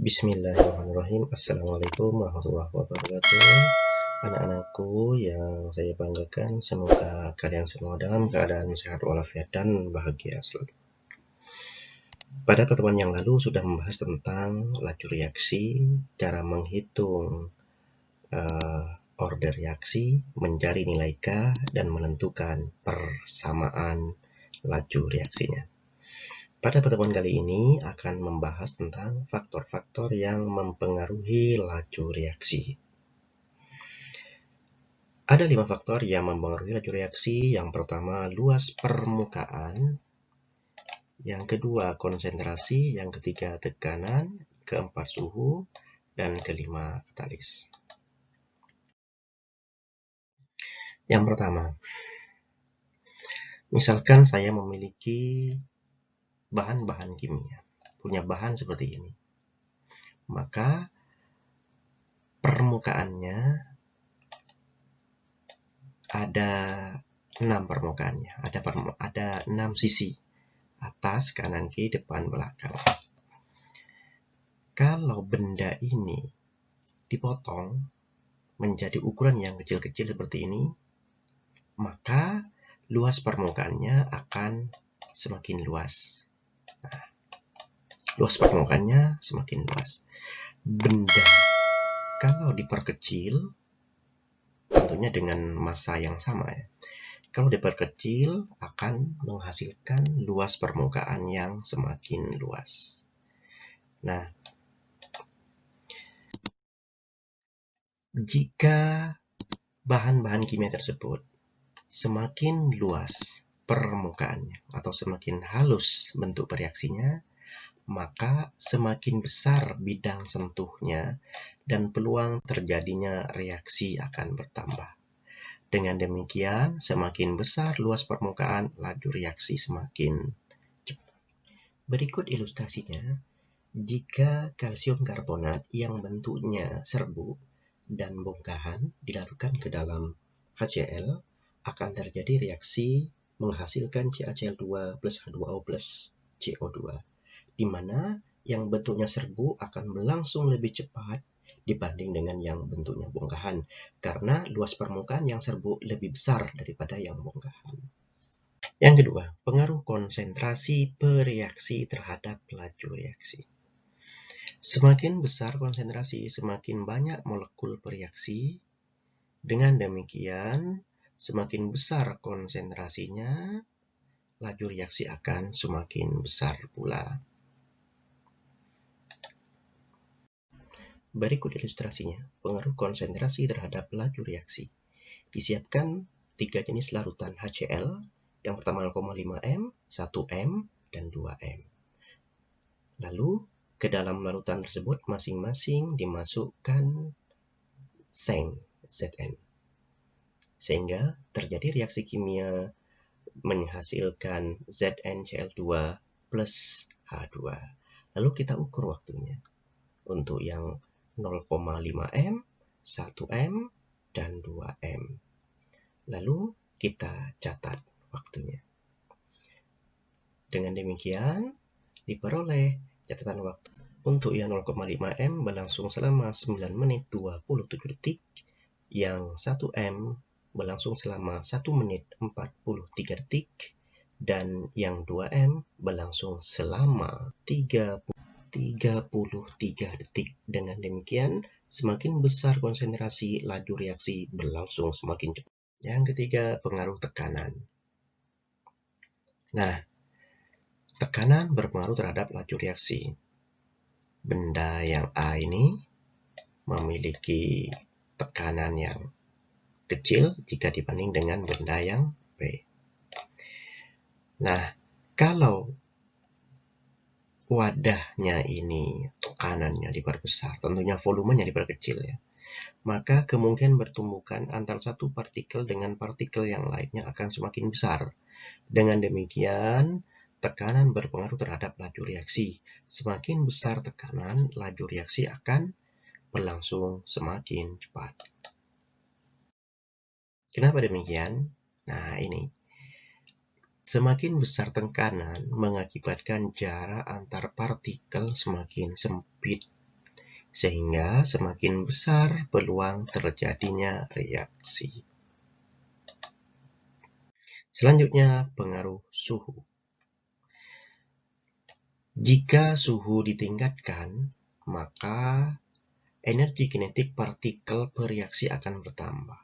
Bismillahirrahmanirrahim. Assalamualaikum warahmatullahi wabarakatuh. Anak-anakku yang saya banggakan, semoga kalian semua dalam keadaan sehat walafiat dan bahagia selalu. Pada pertemuan yang lalu sudah membahas tentang laju reaksi, cara menghitung order reaksi, mencari nilai K, dan menentukan persamaan laju reaksinya. Pada pertemuan kali ini akan membahas tentang faktor-faktor yang mempengaruhi laju reaksi. Ada 5 faktor yang mempengaruhi laju reaksi. Yang pertama, luas permukaan. Yang kedua, konsentrasi. Yang ketiga, tekanan. Keempat, suhu. Dan kelima, katalis. Yang pertama, misalkan saya memiliki bahan-bahan kimia, punya bahan seperti ini. Maka permukaannya ada 6 permukaannya, ada 6 sisi, atas, kanan, kiri, depan, belakang. Kalau benda ini dipotong menjadi ukuran yang kecil-kecil seperti ini, maka luas permukaannya akan semakin luas. Nah, luas permukaannya semakin luas. Benda kalau diperkecil, tentunya dengan massa yang sama ya. Kalau diperkecil akan menghasilkan luas permukaan yang semakin luas. Nah, jika bahan-bahan kimia tersebut semakin luas permukaannya atau semakin halus bentuk bereaksinya, maka semakin besar bidang sentuhnya dan peluang terjadinya reaksi akan bertambah. Dengan demikian, semakin besar luas permukaan, laju reaksi semakin cepat. Berikut ilustrasinya. Jika kalsium karbonat yang bentuknya serbuk dan bongkahan dilarutkan ke dalam HCl, akan terjadi reaksi menghasilkan CaCl2 plus H2O plus CO2, di mana yang bentuknya serbuk akan berlangsung lebih cepat dibanding dengan yang bentuknya bongkahan, karena luas permukaan yang serbuk lebih besar daripada yang bongkahan. Yang kedua, pengaruh konsentrasi bereaksi terhadap laju reaksi. Semakin besar konsentrasi, semakin banyak molekul bereaksi. Dengan demikian, semakin besar konsentrasinya, laju reaksi akan semakin besar pula. Berikut ilustrasinya, pengaruh konsentrasi terhadap laju reaksi. Disiapkan 3 jenis larutan HCl, yang pertama 0,5 m, 1 m, dan 2 m. Lalu, ke dalam larutan tersebut masing-masing dimasukkan seng, Zn. Sehingga terjadi reaksi kimia menghasilkan ZnCl2 plus H2. Lalu kita ukur waktunya. Untuk yang 0,5 m, 1 m, dan 2 m. Lalu kita catat waktunya. Dengan demikian, diperoleh catatan waktu. Untuk yang 0,5 m berlangsung selama 9 menit 27 detik, yang 1 m berlangsung selama 1 menit 43 detik, dan yang 2 m berlangsung selama 33 detik. Dengan demikian, semakin besar konsentrasi, laju reaksi berlangsung semakin cepat. Yang ketiga, pengaruh tekanan. Nah, tekanan berpengaruh terhadap laju reaksi. Benda yang A ini memiliki tekanan yang kecil jika dibanding dengan benda yang B. Nah, kalau wadahnya ini tekanannya diperbesar, tentunya volumenya diperkecil ya, maka kemungkinan bertumbukan antara satu partikel dengan partikel yang lainnya akan semakin besar. Dengan demikian, tekanan berpengaruh terhadap laju reaksi. Semakin besar tekanan, laju reaksi akan berlangsung semakin cepat. Kenapa demikian? Nah, ini. Semakin besar tekanan mengakibatkan jarak antar partikel semakin sempit sehingga semakin besar peluang terjadinya reaksi. Selanjutnya, pengaruh suhu. Jika suhu ditingkatkan, maka energi kinetik partikel bereaksi akan bertambah.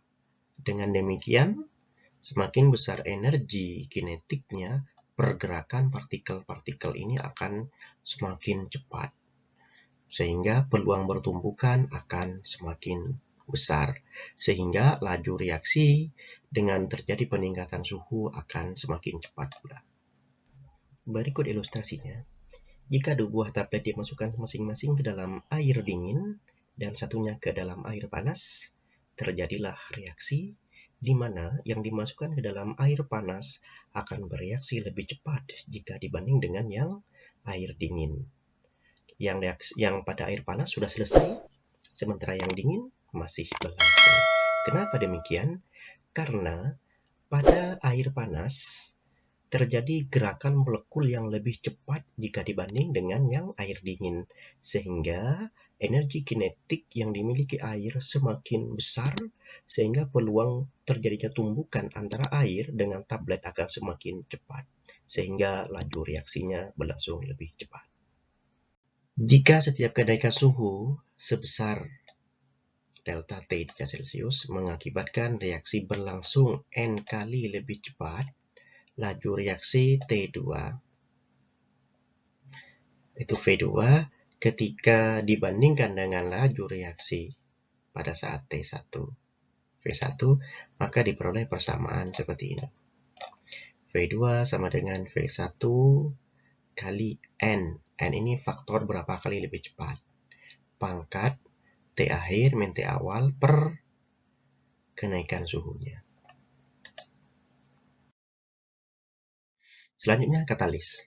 Dengan demikian, semakin besar energi kinetiknya, pergerakan partikel-partikel ini akan semakin cepat, sehingga peluang bertumbukan akan semakin besar, sehingga laju reaksi dengan terjadi peningkatan suhu akan semakin cepat pula. Berikut ilustrasinya. Jika dua buah tablet dimasukkan masing-masing ke dalam air dingin dan satunya ke dalam air panas, terjadilah reaksi di mana yang dimasukkan ke dalam air panas akan bereaksi lebih cepat jika dibanding dengan yang air dingin. Yang pada air panas sudah selesai, sementara yang dingin masih berlangsung. Kenapa demikian? Karena pada air panas terjadi gerakan molekul yang lebih cepat jika dibanding dengan yang air dingin, sehingga energi kinetik yang dimiliki air semakin besar, sehingga peluang terjadinya tumbukan antara air dengan tablet akan semakin cepat, sehingga laju reaksinya berlangsung lebih cepat. Jika setiap kenaikan suhu sebesar delta T 3 Celcius mengakibatkan reaksi berlangsung N kali lebih cepat, laju reaksi T2 itu V2 ketika dibandingkan dengan laju reaksi pada saat T1 V1, maka diperoleh persamaan seperti ini. V2 sama dengan V1 kali N. N ini faktor berapa kali lebih cepat. Pangkat T akhir min T awal per kenaikan suhunya. Selanjutnya, katalis.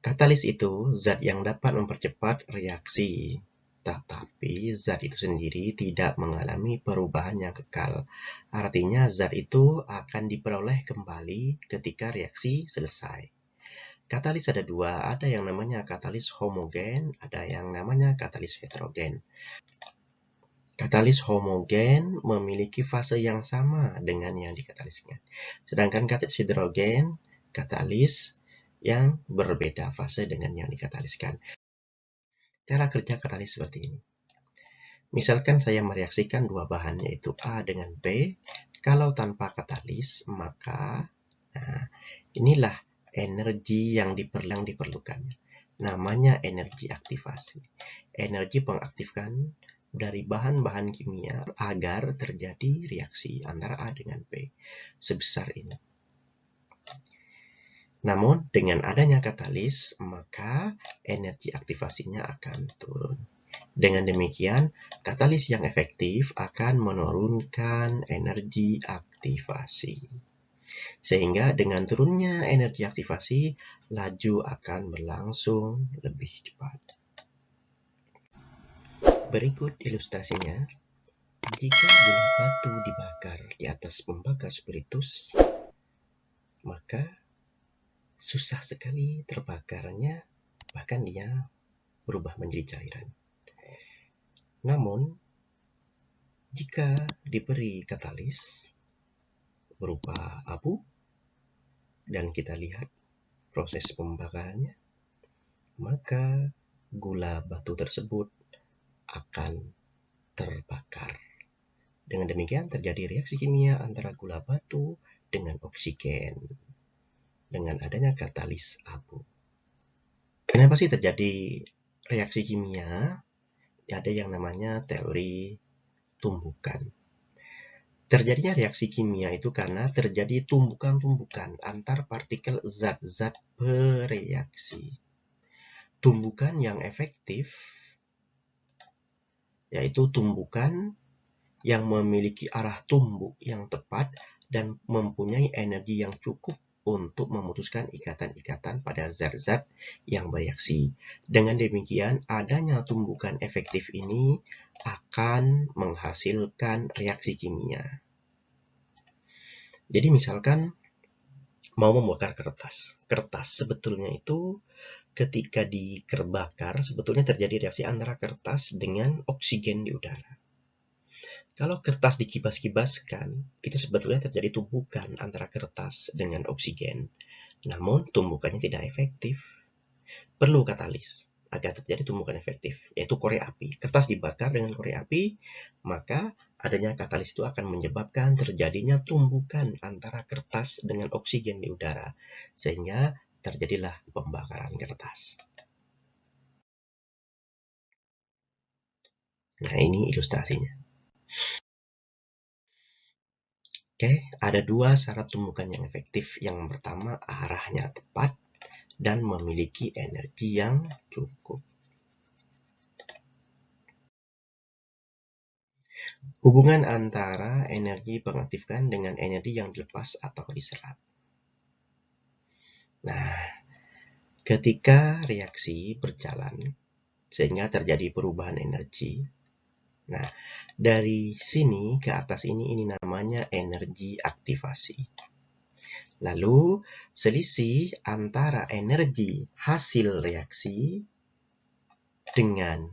Katalis itu zat yang dapat mempercepat reaksi, tetapi zat itu sendiri tidak mengalami perubahan yang kekal. Artinya zat itu akan diperoleh kembali ketika reaksi selesai. Katalis ada dua, ada yang namanya katalis homogen, ada yang namanya katalis heterogen. Katalis homogen memiliki fase yang sama dengan yang dikataliskan. Sedangkan katalis heterogen, katalis yang berbeda fase dengan yang dikataliskan. Cara kerja katalis seperti ini. Misalkan saya mereaksikan dua bahan, yaitu A dengan B. Kalau tanpa katalis, maka inilah energi yang diperlukan. Namanya energi aktivasi. Energi pengaktifkan dari bahan-bahan kimia agar terjadi reaksi antara A dengan B sebesar ini. Namun, dengan adanya katalis, maka energi aktivasinya akan turun. Dengan demikian, katalis yang efektif akan menurunkan energi aktivasi. Sehingga dengan turunnya energi aktivasi, laju akan berlangsung lebih cepat. Berikut ilustrasinya. Jika gula batu dibakar di atas pembakar spiritus, maka susah sekali terbakarnya, bahkan dia berubah menjadi cairan. Namun, jika diberi katalis berupa abu, dan kita lihat proses pembakarannya, maka gula batu tersebut akan terbakar. Dengan demikian terjadi reaksi kimia antara gula batu dengan oksigen dengan adanya katalis abu. Kenapa sih terjadi reaksi kimia? Ada yang namanya teori tumbukan. Terjadinya reaksi kimia itu karena terjadi tumbukan-tumbukan antar partikel zat-zat bereaksi. Tumbukan yang efektif yaitu tumbukan yang memiliki arah tumbuk yang tepat dan mempunyai energi yang cukup untuk memutuskan ikatan-ikatan pada zat-zat yang bereaksi. Dengan demikian, adanya tumbukan efektif ini akan menghasilkan reaksi kimia. Jadi misalkan mau membakar kertas. Kertas sebetulnya itu ketika dibakar, sebetulnya terjadi reaksi antara kertas dengan oksigen di udara. Kalau kertas dikibas-kibaskan, itu sebetulnya terjadi tumbukan antara kertas dengan oksigen. Namun, tumbukannya tidak efektif. Perlu katalis agar terjadi tumbukan efektif, yaitu korek api. Kertas dibakar dengan korek api, maka adanya katalis itu akan menyebabkan terjadinya tumbukan antara kertas dengan oksigen di udara, sehingga terjadilah pembakaran kertas. Nah, ini ilustrasinya. Oke, ada dua syarat tumbukan yang efektif. Yang pertama, arahnya tepat dan memiliki energi yang cukup. Hubungan antara energi pengaktifkan dengan energi yang dilepas atau diserap. Nah, ketika reaksi berjalan sehingga terjadi perubahan energi. Nah, dari sini ke atas ini namanya energi aktivasi. Lalu, selisih antara energi hasil reaksi dengan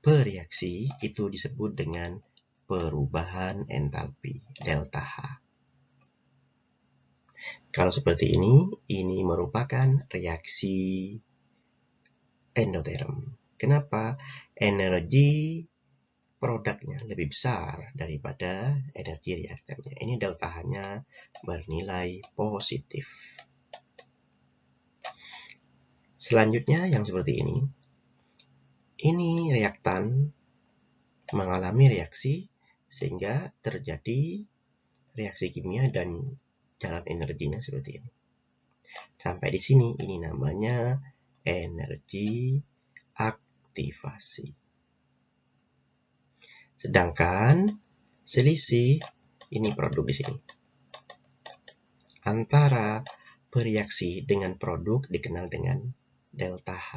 bereaksi itu disebut dengan perubahan entalpi, delta H. Kalau seperti ini merupakan reaksi endoterm. Kenapa? Energi produknya lebih besar daripada energi reaktannya. Ini delta H-nya bernilai positif. Selanjutnya yang seperti ini. Ini reaktan mengalami reaksi sehingga terjadi reaksi kimia dan jalan energinya seperti ini. Sampai di sini ini namanya energi aktivasi. Sedangkan selisih ini produk di sini. Antara bereaksi dengan produk dikenal dengan delta H.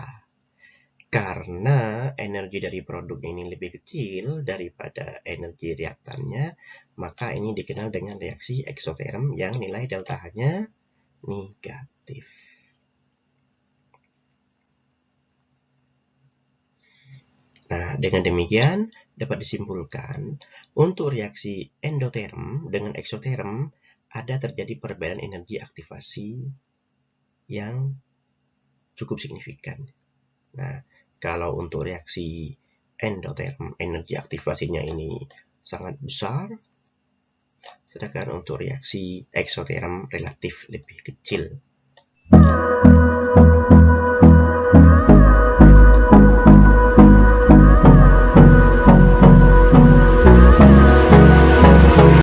Karena energi dari produk ini lebih kecil daripada energi reaktannya, maka ini dikenal dengan reaksi eksoterm yang nilai delta H-nya negatif. Nah, dengan demikian dapat disimpulkan untuk reaksi endoterm dengan eksoterm ada terjadi perbedaan energi aktivasi yang cukup signifikan. Nah, kalau untuk reaksi endoterm, energi aktivasinya ini sangat besar, sedangkan untuk reaksi eksoterm relatif lebih kecil.